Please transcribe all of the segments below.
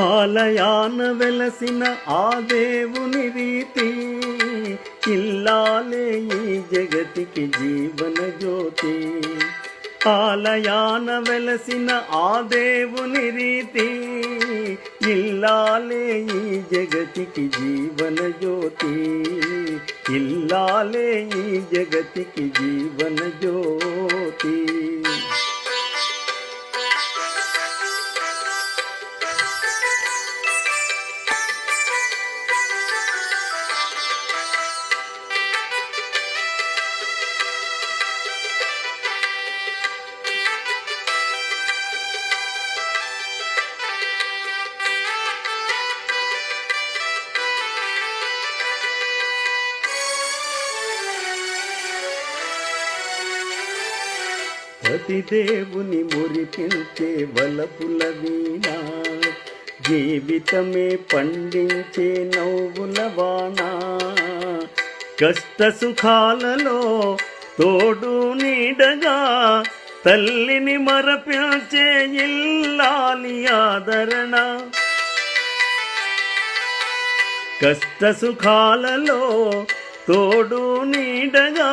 ఆలయాన వెలసిన ఆ దేవుని రీతి, ఇల్లాలే ఈ జగతికి జీవన జ్యోతి. ఆలయాన వెలసిన ఆ దేవుని రీతి, ఇల్లాలే ఈ జగతికి జీవన జ్యోతి. ఇల్లాలే ఈ జగతికి జీవన జ్యోతి. ప్రతి దేవుని మురిపించే వలపుల వీణ, జీవితమే పండించే నవ్వుల వాన. కష్ట సుఖాలలో తోడు నీడగా, తల్లిని మరపించే ఇల్లాలి ఆదరణ. కష్ట సుఖాలలో తోడు నీడగా,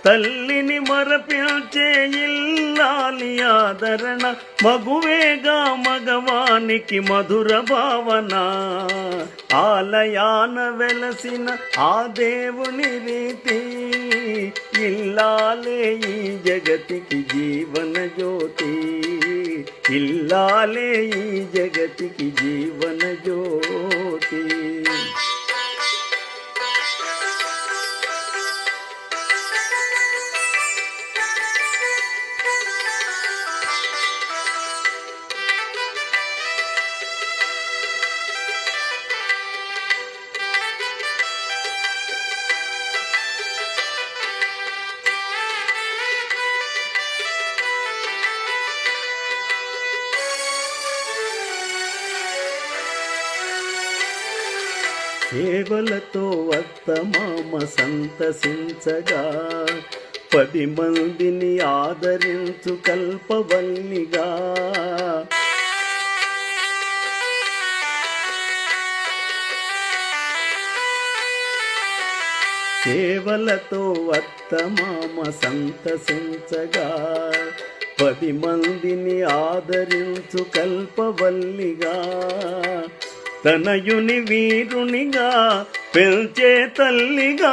తల్లిని మరపించే ఇల్లాలి ఆదరణ. మగువేగా మగవానికి మధుర భావన, ఆలయాన వెలసిన ఆ దేవుని రీతి, ఇల్లాలే ఈ జగతికి జీవన జ్యోతి. ఇల్లాలే ఈ జగతికి జీవన జ్యోతి. సేవలతో అత్తమామ సంతసించగా, 10 మందిని ఆదరించు కల్పవల్లిగా. సేవలతో అత్తమామ సంతసించగా, 10 మందిని ఆదరించు కల్పవల్లిగా. తనయుని వీరునిగా పెంచే తల్లిగా,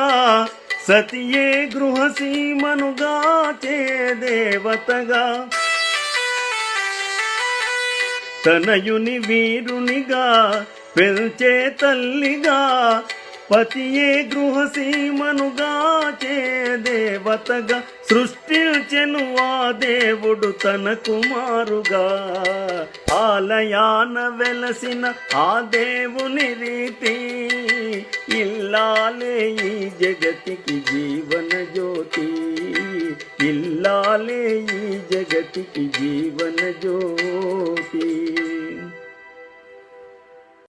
సతియే గృహసీమనుగా చే దేవతగా. తనయుని వీరునిగా పెంచే తల్లిగా, పతియే గృహసీమనుగా చే దేవతగా. సృష్టించెను ఆ దేవుడు తన కుమారుగా, ఆలయాన వెలసిన ఆ దేవుని రీతి, ఇల్లాలే ఈ జగతికి జీవన జ్యోతి. ఇల్లాలే ఈ జగతికి జీవన జ్యోతి.